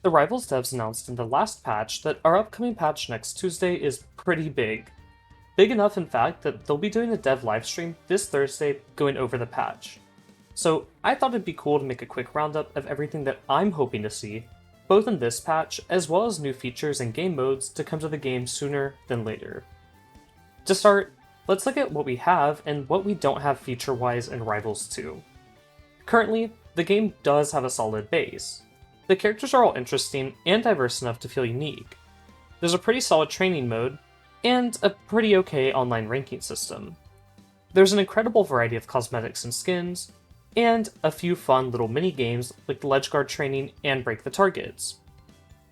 The Rivals devs announced in the last patch that our upcoming patch next Tuesday is pretty big. Big enough, in fact, that they'll be doing a dev livestream this Thursday going over the patch. So I thought it'd be cool to make a quick roundup of everything that I'm hoping to see, both in this patch as well as new features and game modes to come to the game sooner than later. To start, let's look at what we have and what we don't have feature-wise in Rivals 2. Currently, the game does have a solid base. The characters are all interesting and diverse enough to feel unique. There's a pretty solid training mode, and a pretty okay online ranking system. There's an incredible variety of cosmetics and skins, and a few fun little mini-games like the ledge guard training and break the targets.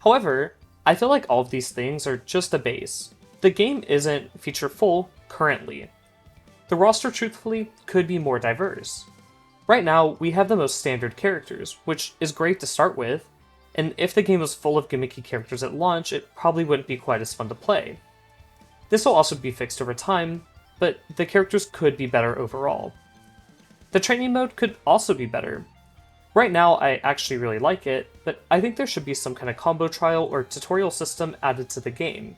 However, I feel like all of these things are just a base. The game isn't feature-full currently. The roster, truthfully, could be more diverse. Right now, we have the most standard characters, which is great to start with, and if the game was full of gimmicky characters at launch, it probably wouldn't be quite as fun to play. This will also be fixed over time, but the characters could be better overall. The training mode could also be better. Right now, I actually really like it, but I think there should be some kind of combo trial or tutorial system added to the game.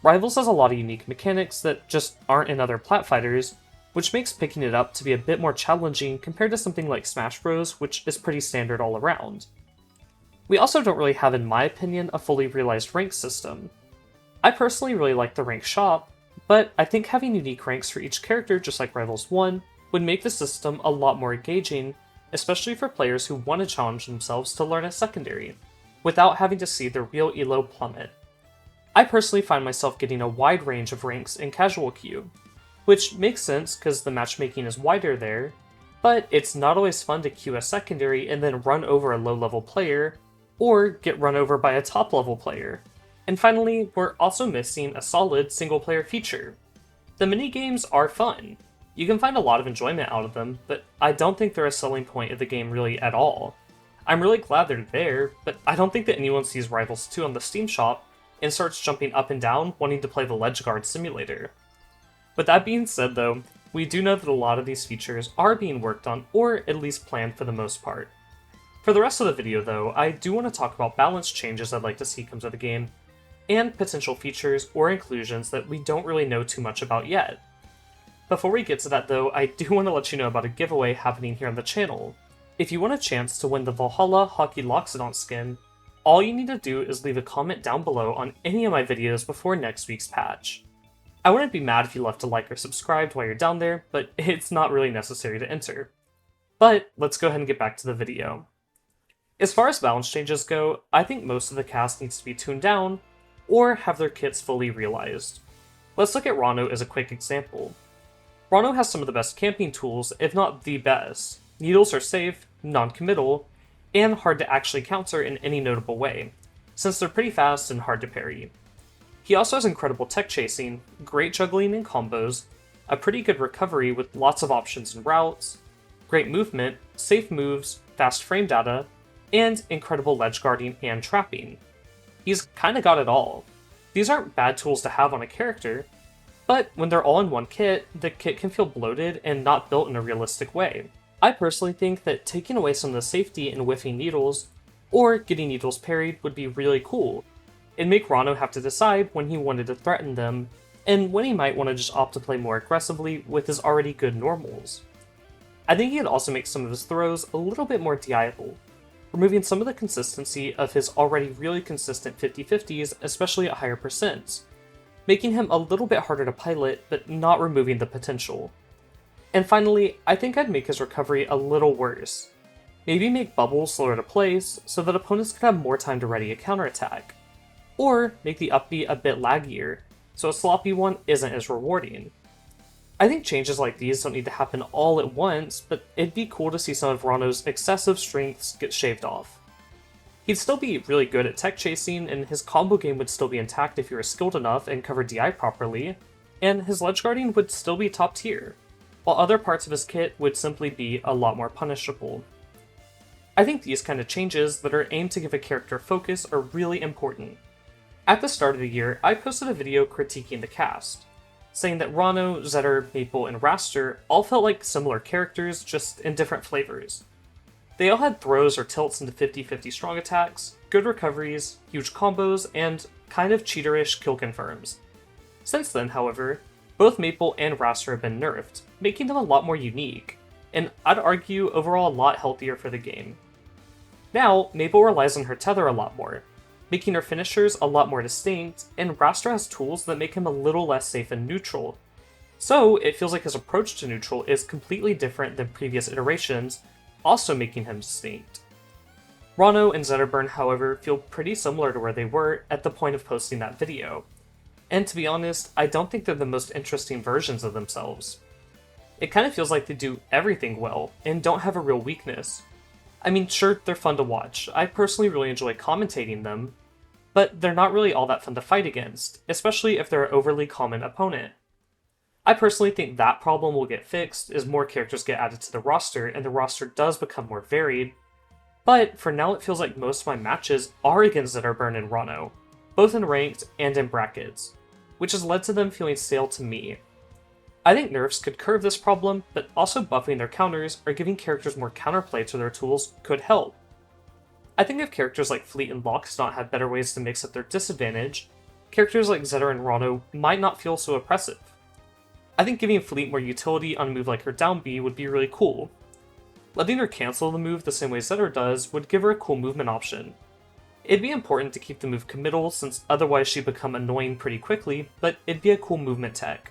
Rivals has a lot of unique mechanics that just aren't in other plat fighters, which makes picking it up to be a bit more challenging compared to something like Smash Bros, which is pretty standard all around. We also don't really have, in my opinion, a fully realized rank system. I personally really like the rank shop, but I think having unique ranks for each character, just like Rivals 1, would make the system a lot more engaging, especially for players who want to challenge themselves to learn a secondary, without having to see their real elo plummet. I personally find myself getting a wide range of ranks in casual queue, which makes sense because the matchmaking is wider there, but it's not always fun to queue a secondary and then run over a low-level player, or get run over by a top-level player. And finally, we're also missing a solid single-player feature. The mini-games are fun. You can find a lot of enjoyment out of them, but I don't think they're a selling point of the game really at all. I'm really glad they're there, but I don't think that anyone sees Rivals 2 on the Steam shop and starts jumping up and down wanting to play the Ledge Guard simulator. With that being said though, we do know that a lot of these features are being worked on, or at least planned for the most part. For the rest of the video though, I do want to talk about balance changes I'd like to see come to the game, and potential features or inclusions that we don't really know too much about yet. Before we get to that though, I do want to let you know about a giveaway happening here on the channel. If you want a chance to win the Valhalla Hockey Loxodon skin, all you need to do is leave a comment down below on any of my videos before next week's patch. I wouldn't be mad if you left a like or subscribed while you're down there, but it's not really necessary to enter. But let's go ahead and get back to the video. As far as balance changes go, I think most of the cast needs to be tuned down, or have their kits fully realized. Let's look at Rano as a quick example. Rano has some of the best camping tools, if not the best. Needles are safe, non-committal, and hard to actually counter in any notable way, since they're pretty fast and hard to parry. He also has incredible tech chasing, great juggling and combos, a pretty good recovery with lots of options and routes, great movement, safe moves, fast frame data, and incredible ledge guarding and trapping. He's kinda got it all. These aren't bad tools to have on a character, but when they're all in one kit, the kit can feel bloated and not built in a realistic way. I personally think that taking away some of the safety in whiffing needles, or getting needles parried, would be really cool. It'd make Rano have to decide when he wanted to threaten them, and when he might want to just opt to play more aggressively with his already good normals. I think he could also make some of his throws a little bit more DI-able, removing some of the consistency of his already really consistent 50-50s, especially at higher percents, making him a little bit harder to pilot, but not removing the potential. And finally, I think I'd make his recovery a little worse. Maybe make bubbles slower to place, so that opponents could have more time to ready a counterattack. Or make the up B a bit laggier, so a sloppy one isn't as rewarding. I think changes like these don't need to happen all at once, but it'd be cool to see some of Rano's excessive strengths get shaved off. He'd still be really good at tech chasing, and his combo game would still be intact if you were skilled enough and covered DI properly, and his ledge guarding would still be top tier, while other parts of his kit would simply be a lot more punishable. I think these kind of changes that are aimed to give a character focus are really important. At the start of the year, I posted a video critiquing the cast, saying that Rano, Zetter, Maple, and Raster all felt like similar characters, just in different flavors. They all had throws or tilts into 50-50 strong attacks, good recoveries, huge combos, and kind of cheaterish kill confirms. Since then, however, both Maple and Raster have been nerfed, making them a lot more unique, and I'd argue overall a lot healthier for the game. Now, Maple relies on her tether a lot more, making her finishers a lot more distinct, and Raster has tools that make him a little less safe in neutral. So, it feels like his approach to neutral is completely different than previous iterations, also making him distinct. Rano and Zetterburn, however, feel pretty similar to where they were at the point of posting that video. And to be honest, I don't think they're the most interesting versions of themselves. It kind of feels like they do everything well, and don't have a real weakness. I mean, sure, they're fun to watch. I personally really enjoy commentating them, but they're not really all that fun to fight against, especially if they're an overly common opponent. I personally think that problem will get fixed as more characters get added to the roster and the roster does become more varied, but for now it feels like most of my matches are against Zetterburn and Rano, both in ranked and in brackets, which has led to them feeling stale to me. I think nerfs could curb this problem, but also buffing their counters or giving characters more counterplay to their tools could help. I think if characters like Fleet and Loxodon had better ways to mix up their disadvantage, characters like Zetter and Rano might not feel so oppressive. I think giving Fleet more utility on a move like her down B would be really cool. Letting her cancel the move the same way Zetter does would give her a cool movement option. It'd be important to keep the move committal since otherwise she'd become annoying pretty quickly, but it'd be a cool movement tech.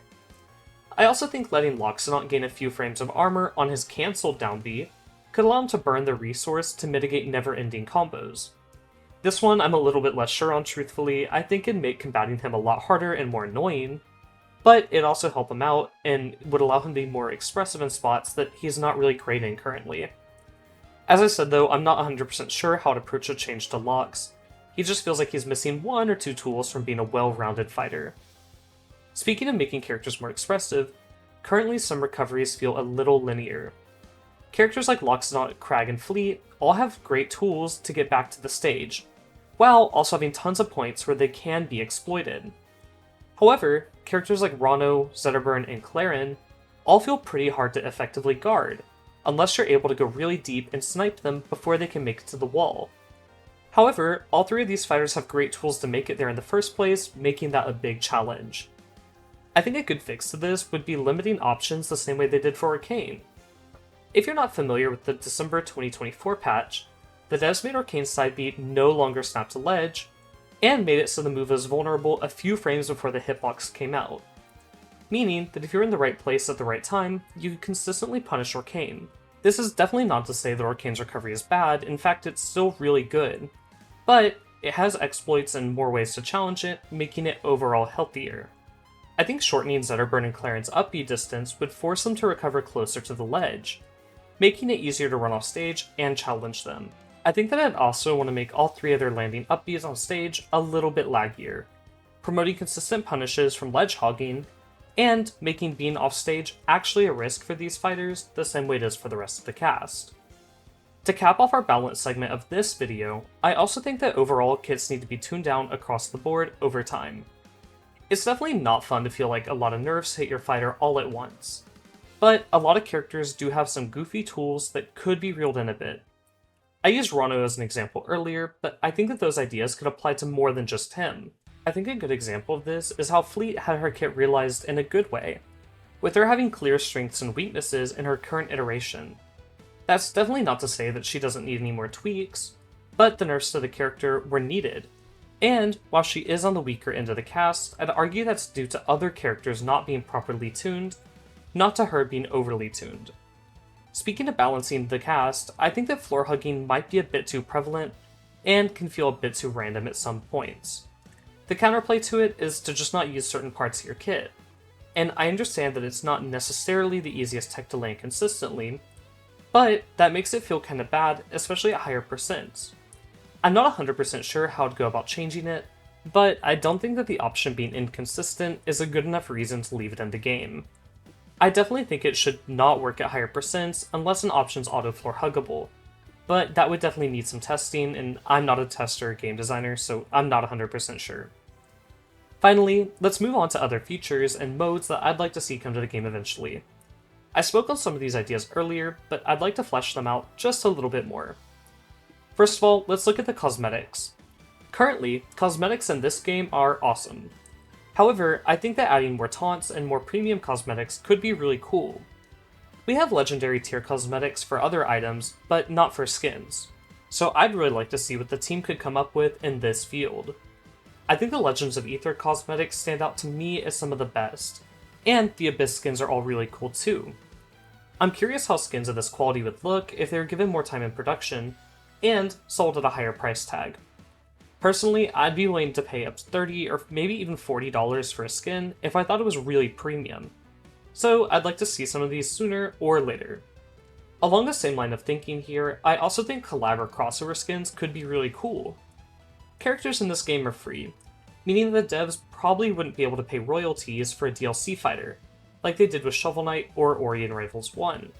I also think letting Loxodon gain a few frames of armor on his cancelled down B could allow him to burn the resource to mitigate never-ending combos. This one I'm a little bit less sure on truthfully. I think it'd make combating him a lot harder and more annoying, but it'd also help him out and would allow him to be more expressive in spots that he's not really great in currently. As I said though, I'm not 100% sure how to approach a change to Lox. He just feels like he's missing one or two tools from being a well-rounded fighter. Speaking of making characters more expressive, currently some recoveries feel a little linear. Characters like Loxodon, Crag, and Fleet all have great tools to get back to the stage, while also having tons of points where they can be exploited. However, characters like Rano, Zetterburn, and Clarin all feel pretty hard to effectively guard, unless you're able to go really deep and snipe them before they can make it to the wall. However, all three of these fighters have great tools to make it there in the first place, making that a big challenge. I think a good fix to this would be limiting options the same way they did for Arcane. If you're not familiar with the December 2024 patch, the devs made Arcane's side B no longer snap to ledge, and made it so the move was vulnerable a few frames before the hitbox came out. Meaning that if you're in the right place at the right time, you can consistently punish Arcane. This is definitely not to say that Arcane's recovery is bad, in fact it's still really good, but it has exploits and more ways to challenge it, making it overall healthier. I think shortening Zetterburn and Claren's up B distance would force them to recover closer to the ledge, making it easier to run off stage and challenge them. I think that I'd also want to make all three of their landing up Bs on stage a little bit laggier, promoting consistent punishes from ledge hogging, and making being off stage actually a risk for these fighters the same way it is for the rest of the cast. To cap off our balance segment of this video, I also think that overall kits need to be tuned down across the board over time. It's definitely not fun to feel like a lot of nerfs hit your fighter all at once, but a lot of characters do have some goofy tools that could be reeled in a bit. I used Rano as an example earlier, but I think that those ideas could apply to more than just him. I think a good example of this is how Fleet had her kit realized in a good way, with her having clear strengths and weaknesses in her current iteration. That's definitely not to say that she doesn't need any more tweaks, but the nerfs to the character were needed. And while she is on the weaker end of the cast, I'd argue that's due to other characters not being properly tuned, not to her being overly tuned. Speaking of balancing the cast, I think that floor hugging might be a bit too prevalent, and can feel a bit too random at some points. The counterplay to it is to just not use certain parts of your kit, and I understand that it's not necessarily the easiest tech to land consistently, but that makes it feel kinda bad, especially at higher percents. I'm not 100% sure how to go about changing it, but I don't think that the option being inconsistent is a good enough reason to leave it in the game. I definitely think it should not work at higher percents unless an option's auto-floor huggable, but that would definitely need some testing, and I'm not a tester or game designer, so I'm not 100% sure. Finally, let's move on to other features and modes that I'd like to see come to the game eventually. I spoke on some of these ideas earlier, but I'd like to flesh them out just a little bit more. First of all, let's look at the cosmetics. Currently, cosmetics in this game are awesome. However, I think that adding more taunts and more premium cosmetics could be really cool. We have legendary tier cosmetics for other items, but not for skins. So I'd really like to see what the team could come up with in this field. I think the Legends of Aether cosmetics stand out to me as some of the best, and the Abyss skins are all really cool too. I'm curious how skins of this quality would look if they were given more time in production, and sold at a higher price tag. Personally, I'd be willing to pay up to $30 or maybe even $40 for a skin if I thought it was really premium. So I'd like to see some of these sooner or later. Along the same line of thinking here, I also think collab or crossover skins could be really cool. Characters in this game are free, meaning that devs probably wouldn't be able to pay royalties for a DLC fighter, like they did with Shovel Knight or Ori in Rivals 1.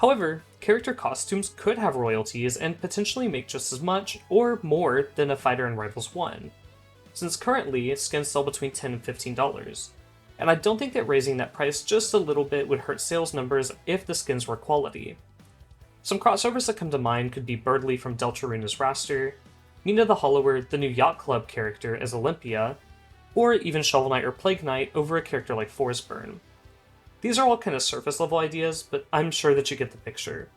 However, character costumes could have royalties and potentially make just as much or more than a fighter in Rivals 1, since currently skins sell between $10 and $15, and I don't think that raising that price just a little bit would hurt sales numbers if the skins were quality. Some crossovers that come to mind could be Birdly from Deltarune as Raster, Mina the Hollower, the new Yacht Club character as Olympia, or even Shovel Knight or Plague Knight over a character like Forsburn. These are all kind of surface level ideas, but I'm sure that you get the picture.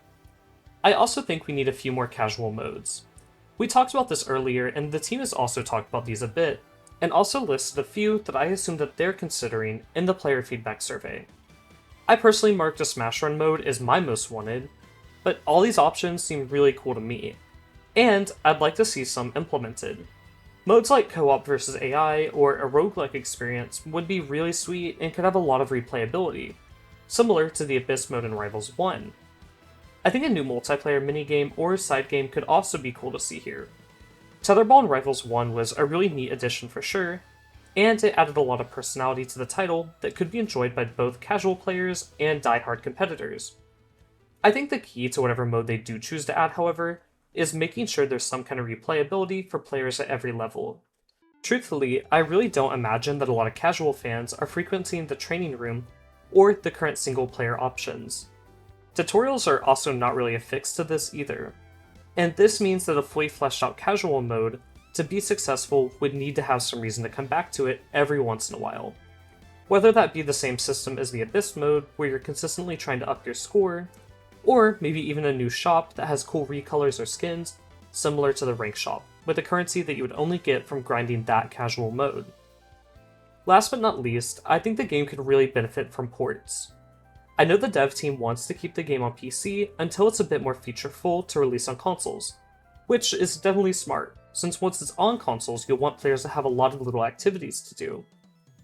I also think we need a few more casual modes. We talked about this earlier, and the team has also talked about these a bit, and also listed a few that I assume that they're considering in the player feedback survey. I personally marked a Smash Run mode as my most wanted, but all these options seem really cool to me, and I'd like to see some implemented. Modes like co-op versus AI or a roguelike experience would be really sweet and could have a lot of replayability, similar to the Abyss mode in Rivals 1. I think a new multiplayer minigame or side game could also be cool to see here. Tetherball in Rivals 1 was a really neat addition for sure, and it added a lot of personality to the title that could be enjoyed by both casual players and die-hard competitors. I think the key to whatever mode they do choose to add, however, is making sure there's some kind of replayability for players at every level. Truthfully, I really don't imagine that a lot of casual fans are frequenting the training room or the current single-player options. Tutorials are also not really affixed to this either, and this means that a fully fleshed out casual mode, to be successful, would need to have some reason to come back to it every once in a while. Whether that be the same system as the Abyss mode, where you're consistently trying to up your score, or maybe even a new shop that has cool recolors or skins, similar to the rank shop, with a currency that you would only get from grinding that casual mode. Last but not least, I think the game could really benefit from ports. I know the dev team wants to keep the game on PC until it's a bit more featureful to release on consoles, which is definitely smart, since once it's on consoles you'll want players to have a lot of little activities to do.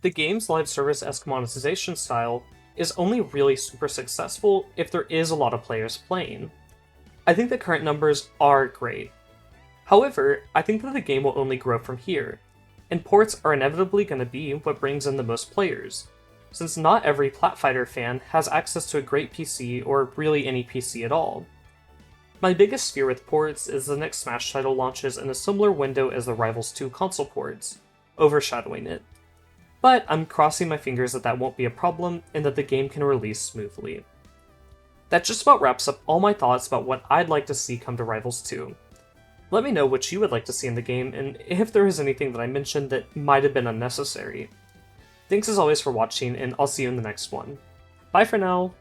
The game's live service-esque monetization style is only really super successful if there is a lot of players playing. I think the current numbers are great. However, I think that the game will only grow from here, and ports are inevitably going to be what brings in the most players, since not every Platfighter fan has access to a great PC or really any PC at all. My biggest fear with ports is the next Smash title launches in a similar window as the Rivals 2 console ports, overshadowing it. But I'm crossing my fingers that that won't be a problem and that the game can release smoothly. That just about wraps up all my thoughts about what I'd like to see come to Rivals 2. Let me know what you would like to see in the game and if there is anything that I mentioned that might have been unnecessary. Thanks as always for watching, and I'll see you in the next one. Bye for now!